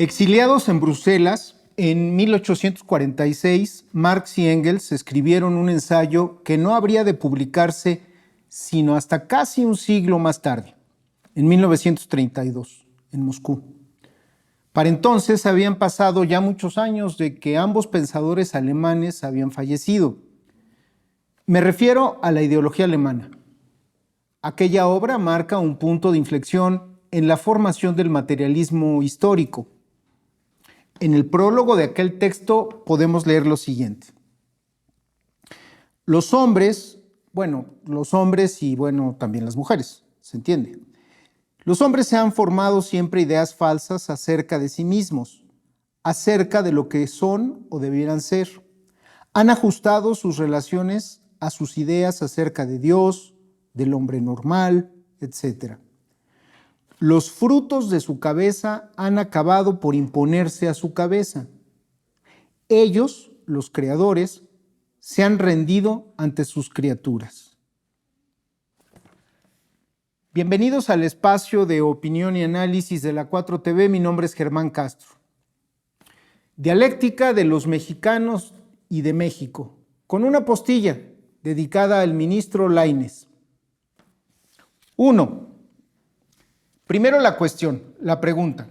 Exiliados en Bruselas, en 1846, Marx y Engels escribieron un ensayo que no habría de publicarse sino hasta casi un siglo más tarde, en 1932, en Moscú. Para entonces habían pasado ya muchos años de que ambos pensadores alemanes habían fallecido. Me refiero a la ideología alemana. Aquella obra marca un punto de inflexión en la formación del materialismo histórico. En el prólogo de aquel texto podemos leer lo siguiente. Los hombres y también las mujeres, ¿se entiende? Los hombres se han formado siempre ideas falsas acerca de sí mismos, acerca de lo que son o debieran ser. Han ajustado sus relaciones a sus ideas acerca de Dios, del hombre normal, etc. Los frutos de su cabeza han acabado por imponerse a su cabeza. Ellos, los creadores, se han rendido ante sus criaturas. Bienvenidos al espacio de opinión y análisis de la 4TV. Mi nombre es Germán Castro. Dialéctica de los mexicanos y de México, con una postilla dedicada al ministro Lainez. 1. Primero la cuestión, la pregunta.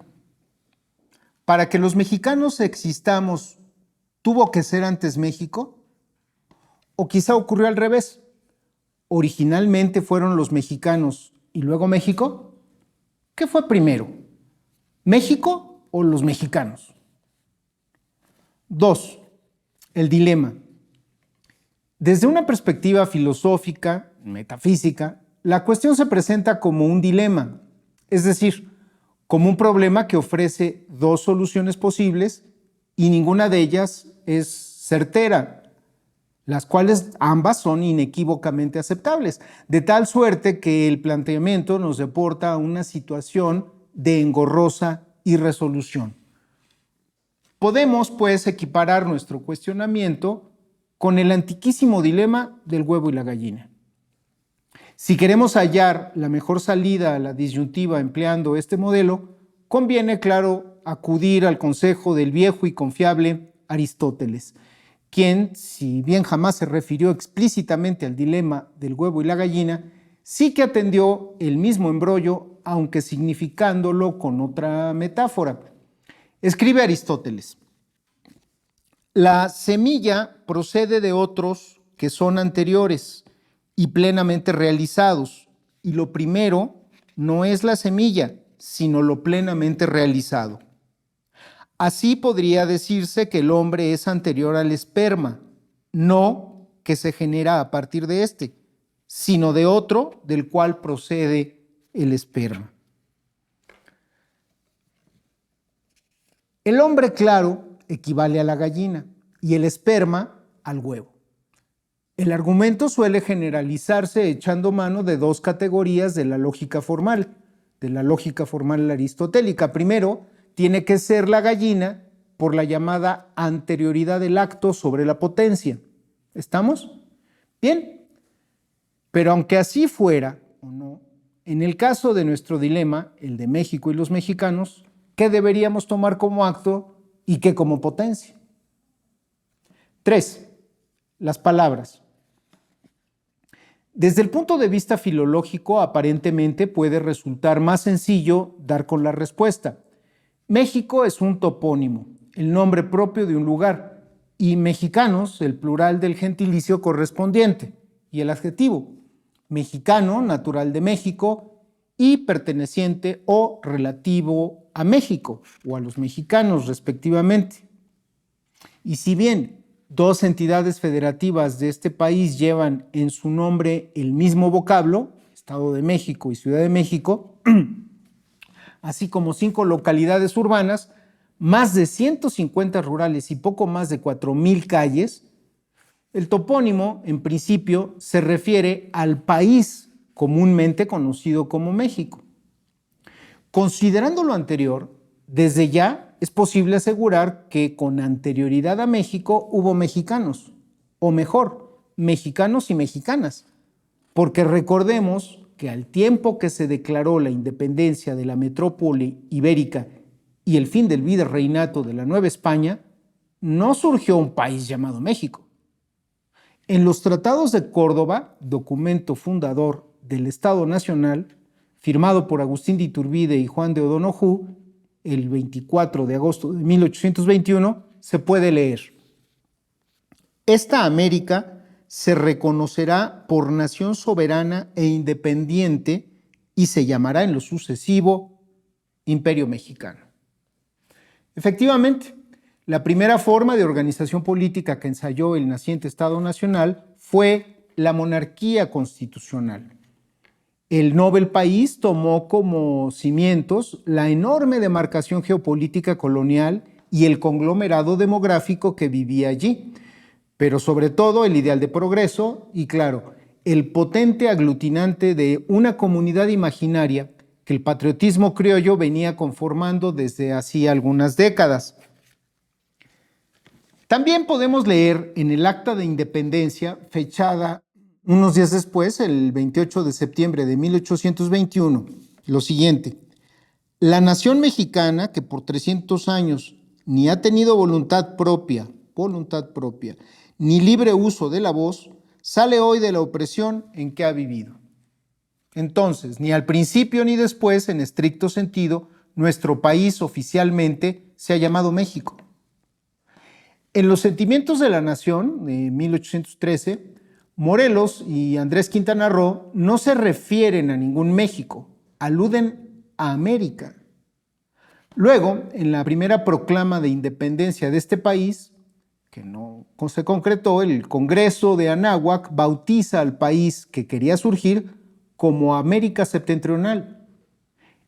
¿Para que los mexicanos existamos, tuvo que ser antes México? ¿O quizá ocurrió al revés? ¿Originalmente fueron los mexicanos y luego México? ¿Qué fue primero? ¿México o los mexicanos? 2. El dilema. Desde una perspectiva filosófica, metafísica, la cuestión se presenta como un dilema, es decir, como un problema que ofrece dos soluciones posibles y ninguna de ellas es certera, las cuales ambas son inequívocamente aceptables, de tal suerte que el planteamiento nos deporta a una situación de engorrosa irresolución. Podemos, pues, equiparar nuestro cuestionamiento con el antiquísimo dilema del huevo y la gallina. Si queremos hallar la mejor salida a la disyuntiva empleando este modelo, conviene, claro, acudir al consejo del viejo y confiable Aristóteles, quien, si bien jamás se refirió explícitamente al dilema del huevo y la gallina, sí que atendió el mismo embrollo, aunque significándolo con otra metáfora. Escribe Aristóteles: la semilla procede de otros que son anteriores y plenamente realizados, y lo primero no es la semilla, sino lo plenamente realizado. Así podría decirse que el hombre es anterior al esperma, no que se genera a partir de este, sino de otro del cual procede el esperma. El hombre, claro, equivale a la gallina y el esperma al huevo. El argumento suele generalizarse echando mano de dos categorías de la lógica formal aristotélica. Primero, tiene que ser la gallina por la llamada anterioridad del acto sobre la potencia. ¿Estamos? Bien. Pero aunque así fuera o no, en el caso de nuestro dilema, el de México y los mexicanos, ¿qué deberíamos tomar como acto y qué como potencia? 3. Las palabras. Desde el punto de vista filológico, aparentemente puede resultar más sencillo dar con la respuesta. México es un topónimo, el nombre propio de un lugar, y mexicanos, el plural del gentilicio correspondiente, y el adjetivo, mexicano, natural de México, y perteneciente o relativo a México, o a los mexicanos respectivamente. Y si bien dos entidades federativas de este país llevan en su nombre el mismo vocablo, Estado de México y Ciudad de México, así como 5 localidades urbanas, más de 150 rurales y poco más de 4,000 calles, el topónimo, en principio, se refiere al país comúnmente conocido como México. Considerando lo anterior, desde ya es posible asegurar que con anterioridad a México hubo mexicanos, o mejor, mexicanos y mexicanas, porque recordemos que al tiempo que se declaró la independencia de la metrópoli ibérica y el fin del virreinato de la Nueva España, no surgió un país llamado México. En los Tratados de Córdoba, documento fundador del Estado Nacional, firmado por Agustín de Iturbide y Juan de O'Donoghue, el 24 de agosto de 1821, se puede leer: esta América se reconocerá por nación soberana e independiente y se llamará en lo sucesivo Imperio Mexicano. Efectivamente, la primera forma de organización política que ensayó el naciente Estado Nacional fue la monarquía constitucional. El Nobel país tomó como cimientos la enorme demarcación geopolítica colonial y el conglomerado demográfico que vivía allí, pero sobre todo el ideal de progreso y, claro, el potente aglutinante de una comunidad imaginaria que el patriotismo criollo venía conformando desde hacía algunas décadas. También podemos leer en el Acta de Independencia, fechada unos días después, el 28 de septiembre de 1821, lo siguiente: la nación mexicana, que por 300 años ni ha tenido voluntad propia, ni libre uso de la voz, sale hoy de la opresión en que ha vivido. Entonces, ni al principio ni después, en estricto sentido, nuestro país oficialmente se ha llamado México. En Los Sentimientos de la Nación, de 1813, Morelos y Andrés Quintana Roo no se refieren a ningún México, aluden a América. Luego, en la primera proclama de independencia de este país, que no se concretó, el Congreso de Anáhuac bautiza al país que quería surgir como América Septentrional.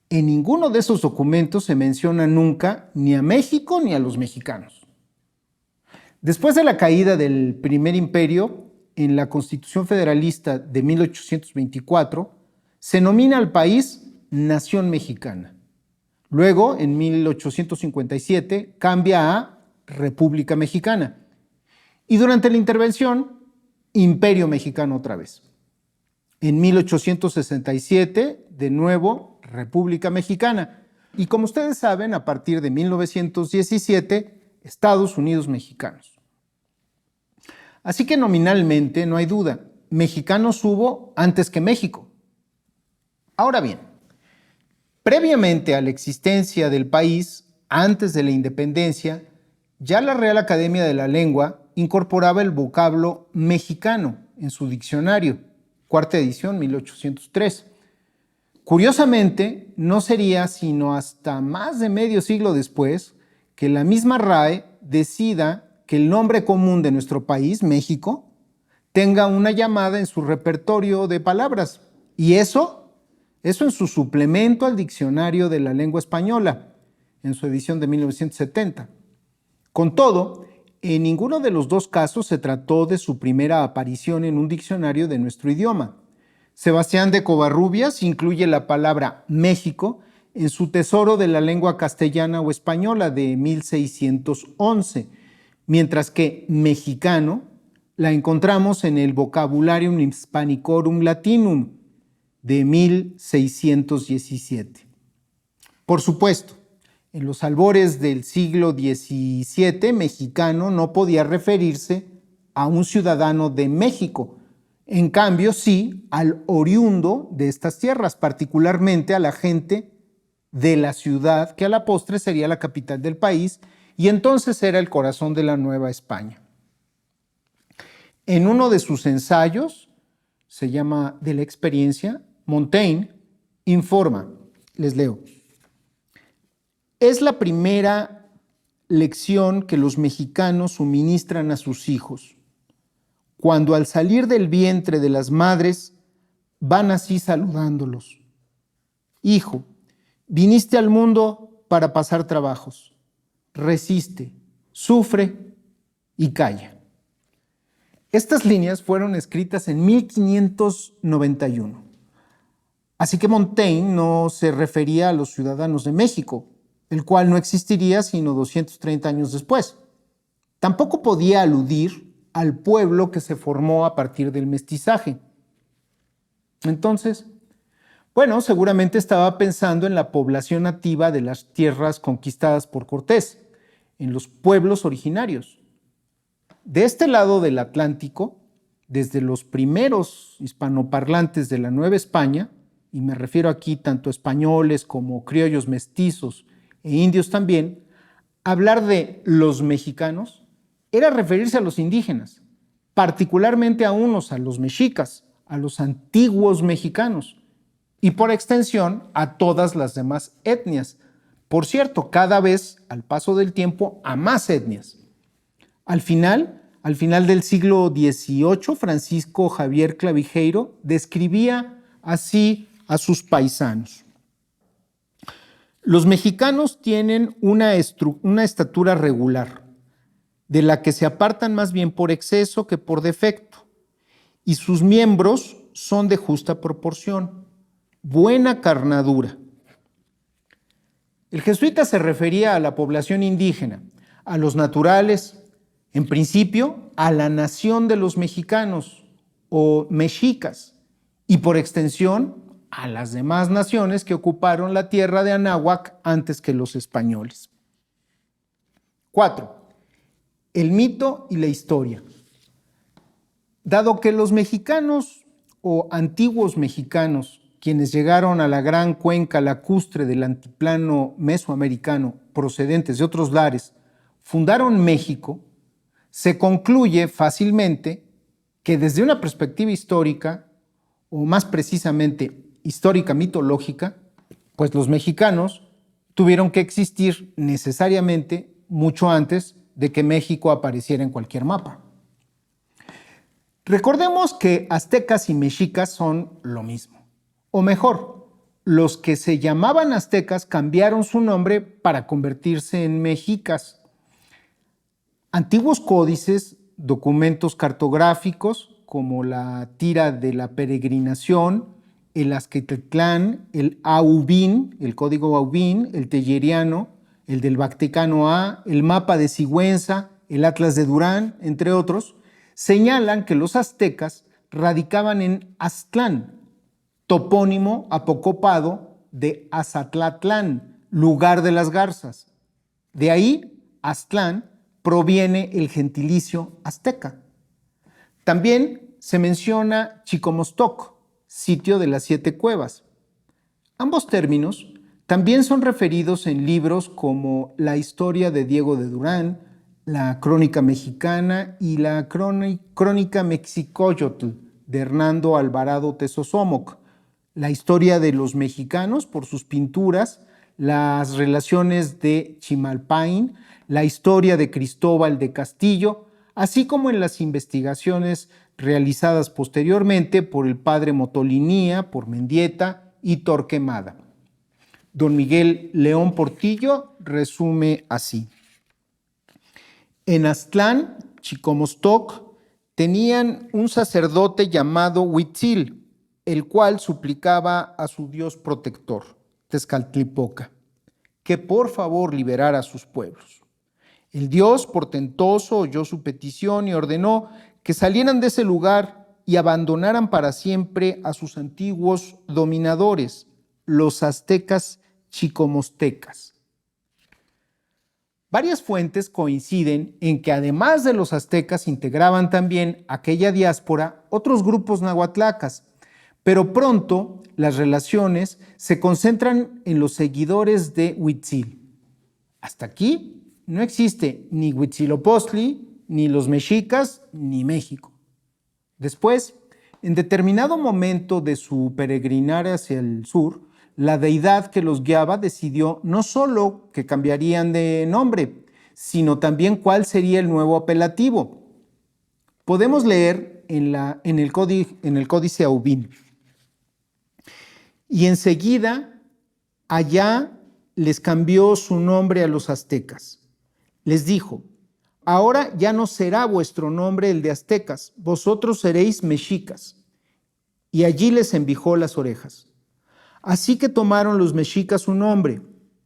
En ninguno de esos documentos se menciona nunca ni a México ni a los mexicanos. Después de la caída del Primer Imperio, en la Constitución Federalista de 1824, se nomina al país Nación Mexicana. Luego, en 1857, cambia a República Mexicana. Y durante la intervención, Imperio Mexicano otra vez. En 1867, de nuevo, República Mexicana. Y como ustedes saben, a partir de 1917, Estados Unidos Mexicanos. Así que nominalmente, no hay duda, mexicanos hubo antes que México. Ahora bien, previamente a la existencia del país, antes de la independencia, ya la Real Academia de la Lengua incorporaba el vocablo mexicano en su diccionario, cuarta edición, 1803. Curiosamente, no sería sino hasta más de medio siglo después que la misma RAE decida que el nombre común de nuestro país, México, tenga una llamada en su repertorio de palabras. Y eso en su suplemento al Diccionario de la Lengua Española, en su edición de 1970. Con todo, en ninguno de los dos casos se trató de su primera aparición en un diccionario de nuestro idioma. Sebastián de Covarrubias incluye la palabra México en su Tesoro de la Lengua Castellana o Española de 1611, mientras que mexicano la encontramos en el Vocabularium Hispanicorum Latinum de 1617. Por supuesto, en los albores del siglo XVII, mexicano no podía referirse a un ciudadano de México. En cambio, sí al oriundo de estas tierras, particularmente a la gente de la ciudad, que a la postre sería la capital del país, y entonces era el corazón de la Nueva España. En uno de sus ensayos, se llama De la experiencia, Montaigne informa, les leo: es la primera lección que los mexicanos suministran a sus hijos, cuando al salir del vientre de las madres van así saludándolos. Hijo, viniste al mundo para pasar trabajos. Resiste, sufre y calla. Estas líneas fueron escritas en 1591. Así que Montaigne no se refería a los ciudadanos de México, el cual no existiría sino 230 años después. Tampoco podía aludir al pueblo que se formó a partir del mestizaje. Entonces, Bueno, seguramente estaba pensando en la población nativa de las tierras conquistadas por Cortés, en los pueblos originarios. De este lado del Atlántico, desde los primeros hispanoparlantes de la Nueva España, y me refiero aquí tanto a españoles como criollos mestizos e indios también, hablar de los mexicanos era referirse a los indígenas, particularmente a los mexicas, a los antiguos mexicanos, y por extensión a todas las demás etnias. Por cierto, cada vez, al paso del tiempo, a más etnias. Al final del siglo XVIII, Francisco Javier Clavijeiro describía así a sus paisanos. Los mexicanos tienen una estatura regular, de la que se apartan más bien por exceso que por defecto, y sus miembros son de justa proporción, buena carnadura. El jesuita se refería a la población indígena, a los naturales, en principio a la nación de los mexicanos o mexicas, y por extensión a las demás naciones que ocuparon la tierra de Anáhuac antes que los españoles. 4. El mito y la historia. Dado que los mexicanos o antiguos mexicanos, quienes llegaron a la gran cuenca lacustre del altiplano mesoamericano procedentes de otros lares, fundaron México, se concluye fácilmente que desde una perspectiva histórica, o más precisamente histórica mitológica, pues los mexicanos tuvieron que existir necesariamente mucho antes de que México apareciera en cualquier mapa. Recordemos que aztecas y mexicas son lo mismo, o mejor, los que se llamaban aztecas cambiaron su nombre para convertirse en mexicas. Antiguos códices, documentos cartográficos como la tira de la peregrinación, el Azquetlán, el Aubín, el código Aubín, el telleriano, el del Vaticano A, el mapa de Sigüenza, el Atlas de Durán, entre otros, señalan que los aztecas radicaban en Aztlán, topónimo apocopado de Azatlatlán, lugar de las garzas. De ahí, Aztlán proviene el gentilicio azteca. También se menciona Chicomostoc, sitio de las 7 cuevas. Ambos términos también son referidos en libros como La historia de Diego de Durán, la Crónica Mexicana y la Crónica Mexicoyotl de Hernando Alvarado Tezosomoc, la historia de los mexicanos por sus pinturas, las relaciones de Chimalpain, la historia de Cristóbal de Castillo, así como en las investigaciones realizadas posteriormente por el padre Motolinía, por Mendieta y Torquemada. Don Miguel León Portillo resume así. En Aztlán, Chicomostoc, tenían un sacerdote llamado Huitzil, el cual suplicaba a su dios protector, Tezcatlipoca, que por favor liberara a sus pueblos. El dios portentoso oyó su petición y ordenó que salieran de ese lugar y abandonaran para siempre a sus antiguos dominadores, los aztecas chicomostecas. Varias fuentes coinciden en que además de los aztecas integraban también aquella diáspora otros grupos nahuatlacas, pero pronto las relaciones se concentran en los seguidores de Huitzil. Hasta aquí no existe ni Huitzilopochtli, ni los mexicas, ni México. Después, en determinado momento de su peregrinar hacia el sur, la deidad que los guiaba decidió no solo que cambiarían de nombre, sino también cuál sería el nuevo apelativo. Podemos leer en el Códice Aubín. Y enseguida, allá les cambió su nombre a los aztecas. Les dijo: ahora ya no será vuestro nombre el de aztecas, vosotros seréis mexicas. Y allí les envijó las orejas. Así que tomaron los mexicas su nombre,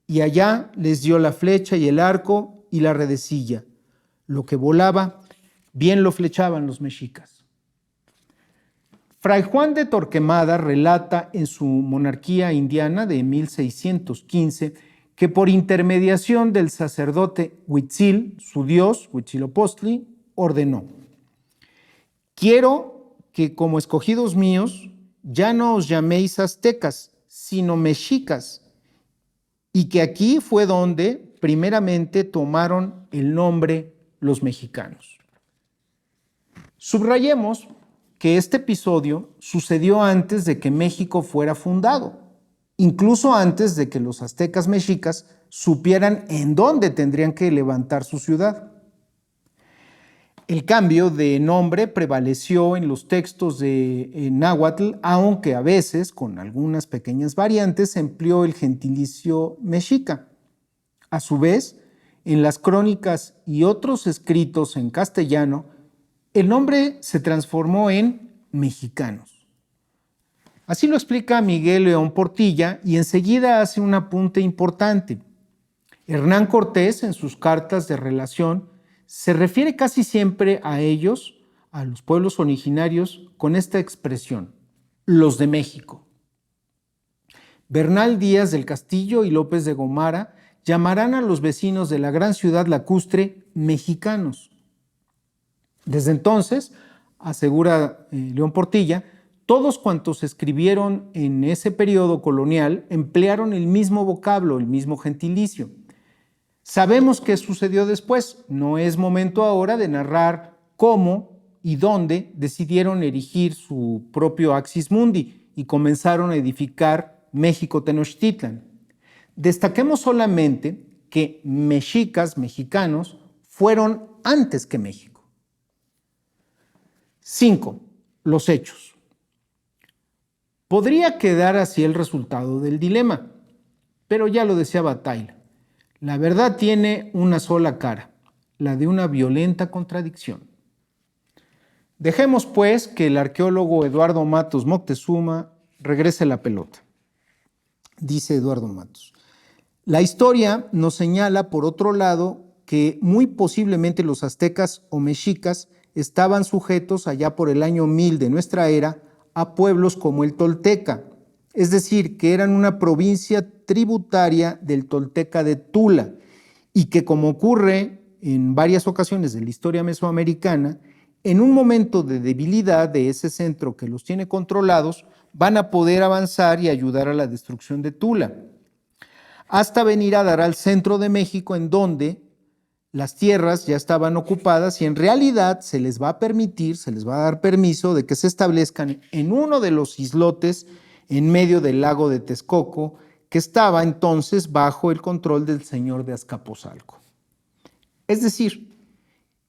y allá les dio la flecha y el arco y la redecilla. Lo que volaba, bien lo flechaban los mexicas. Fray Juan de Torquemada relata en su Monarquía Indiana de 1615 que por intermediación del sacerdote Huitzil, su dios, Huitzilopochtli, ordenó: quiero que como escogidos míos ya no os llaméis aztecas, sino mexicas, y que aquí fue donde primeramente tomaron el nombre los mexicanos. Subrayemos que este episodio sucedió antes de que México fuera fundado, incluso antes de que los aztecas mexicas supieran en dónde tendrían que levantar su ciudad. El cambio de nombre prevaleció en los textos de náhuatl, aunque a veces, con algunas pequeñas variantes, se empleó el gentilicio mexica. A su vez, en las crónicas y otros escritos en castellano, el nombre se transformó en mexicanos. Así lo explica Miguel León Portilla y enseguida hace un apunte importante. Hernán Cortés, en sus cartas de relación, se refiere casi siempre a ellos, a los pueblos originarios, con esta expresión: los de México. Bernal Díaz del Castillo y López de Gomara llamarán a los vecinos de la gran ciudad lacustre mexicanos. Desde entonces, asegura León Portilla, todos cuantos escribieron en ese periodo colonial emplearon el mismo vocablo, el mismo gentilicio. Sabemos qué sucedió después. No es momento ahora de narrar cómo y dónde decidieron erigir su propio Axis Mundi y comenzaron a edificar México Tenochtitlan. Destaquemos solamente que mexicas, mexicanos, fueron antes que México. 5. Los hechos. Podría quedar así el resultado del dilema, pero ya lo decía Bataille. La verdad tiene una sola cara, la de una violenta contradicción. Dejemos, pues, que el arqueólogo Eduardo Matos Moctezuma regrese la pelota. Dice Eduardo Matos: la historia nos señala, por otro lado, que muy posiblemente los aztecas o mexicas estaban sujetos allá por el año 1000 de nuestra era a pueblos como el tolteca, es decir, que eran una provincia tributaria del tolteca de Tula y que, como ocurre en varias ocasiones de la historia mesoamericana, en un momento de debilidad de ese centro que los tiene controlados, van a poder avanzar y ayudar a la destrucción de Tula, hasta venir a dar al centro de México, en donde las tierras ya estaban ocupadas y en realidad se les va a dar permiso de que se establezcan en uno de los islotes en medio del lago de Texcoco, que estaba entonces bajo el control del señor de Azcapotzalco. Es decir,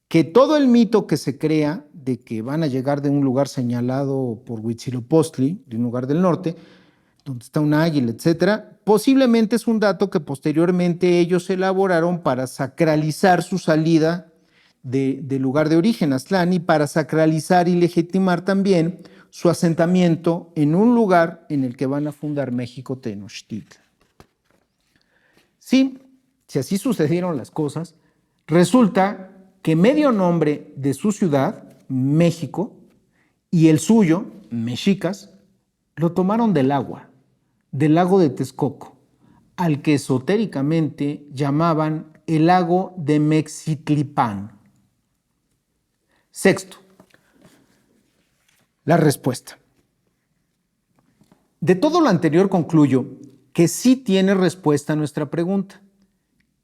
que todo el mito que se crea de que van a llegar de un lugar señalado por Huitzilopochtli, de un lugar del norte, donde está un águila, etcétera, posiblemente es un dato que posteriormente ellos elaboraron para sacralizar su salida del lugar de origen, Aztlán, y para sacralizar y legitimar también su asentamiento en un lugar en el que van a fundar México Tenochtitlan. Sí, si así sucedieron las cosas, resulta que medio nombre de su ciudad, México, y el suyo, mexicas, lo tomaron del agua, del lago de Texcoco, al que esotéricamente llamaban el lago de Mexitlipán. Sexto, la respuesta. De todo lo anterior concluyo que sí tiene respuesta a nuestra pregunta.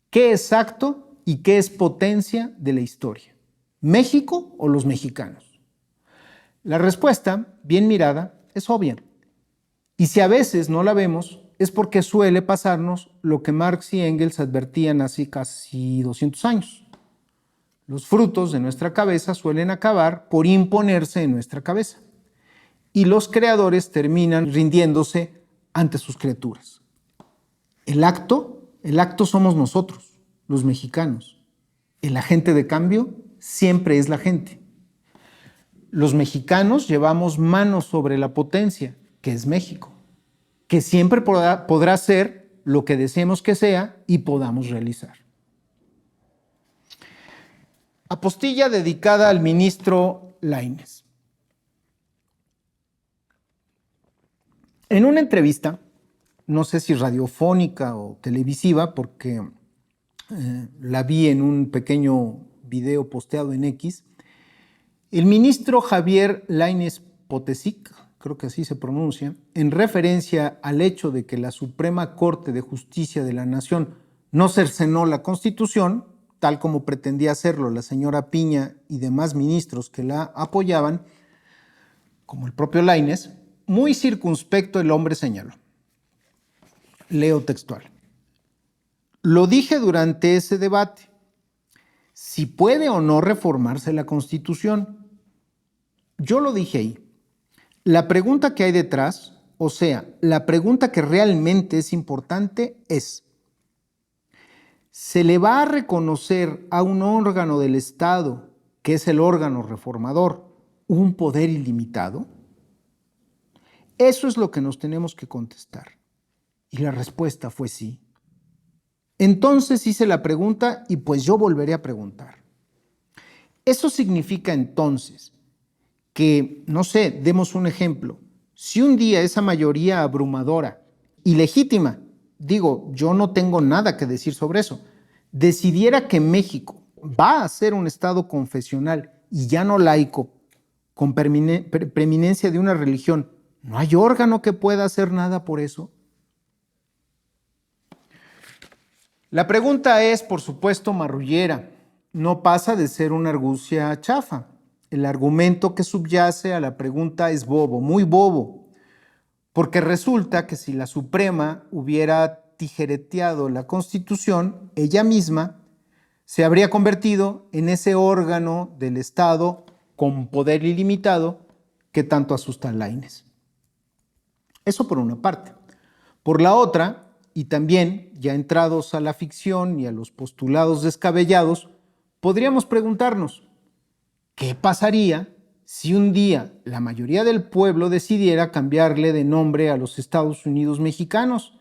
¿Qué es acto y qué es potencia de la historia? ¿México o los mexicanos? La respuesta, bien mirada, es obvia. Y si a veces no la vemos, es porque suele pasarnos lo que Marx y Engels advertían hace casi 200 años. Los frutos de nuestra cabeza suelen acabar por imponerse en nuestra cabeza. Y los creadores terminan rindiéndose ante sus criaturas. El acto somos nosotros, los mexicanos. El agente de cambio siempre es la gente. Los mexicanos llevamos manos sobre la potencia, que es México, que siempre podrá ser lo que deseemos que sea y podamos realizar. Apostilla dedicada al ministro Lainez. En una entrevista, no sé si radiofónica o televisiva, porque la vi en un pequeño video posteado en X, el ministro Javier Lainez Pontesic, creo que así se pronuncia, en referencia al hecho de que la Suprema Corte de Justicia de la Nación no cercenó la Constitución, tal como pretendía hacerlo la señora Piña y demás ministros que la apoyaban, como el propio Lainez, muy circunspecto el hombre señaló. Leo textual. Lo dije durante ese debate, si puede o no reformarse la Constitución. Yo lo dije ahí. La pregunta que hay detrás, o sea, la pregunta que realmente es importante es, ¿se le va a reconocer a un órgano del Estado, que es el órgano reformador, un poder ilimitado? Eso es lo que nos tenemos que contestar. Y la respuesta fue sí. Entonces hice la pregunta y pues yo volveré a preguntar. Eso significa entonces que, no sé, demos un ejemplo. Si un día esa mayoría abrumadora y legítima, digo, yo no tengo nada que decir sobre eso, decidiera que México va a ser un Estado confesional y ya no laico, con preeminencia de una religión, ¿no hay órgano que pueda hacer nada por eso? La pregunta es, por supuesto, marrullera. No pasa de ser una argucia chafa. El argumento que subyace a la pregunta es bobo, muy bobo, porque resulta que si la Suprema hubiera tijereteado la Constitución, ella misma se habría convertido en ese órgano del Estado con poder ilimitado que tanto asusta a Lainez. Eso por una parte. Por la otra, y también ya entrados a la ficción y a los postulados descabellados, podríamos preguntarnos, ¿qué pasaría si un día la mayoría del pueblo decidiera cambiarle de nombre a los Estados Unidos mexicanos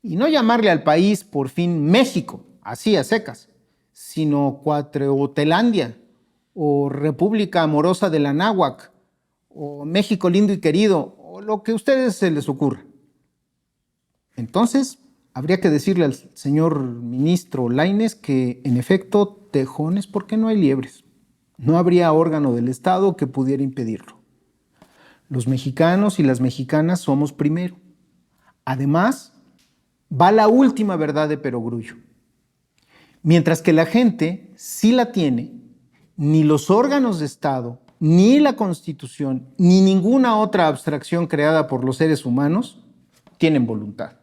y no llamarle al país por fin México, así a secas, sino Cuatreotelandia o República Amorosa de la Náhuac o México lindo y querido o lo que a ustedes se les ocurra? Entonces, habría que decirle al señor ministro Lainez que, en efecto, tejones porque no hay liebres. No habría órgano del Estado que pudiera impedirlo. Los mexicanos y las mexicanas somos primero. Además, va la última verdad de Perogrullo. Mientras que la gente sí la tiene, ni los órganos de Estado, ni la Constitución, ni ninguna otra abstracción creada por los seres humanos tienen voluntad.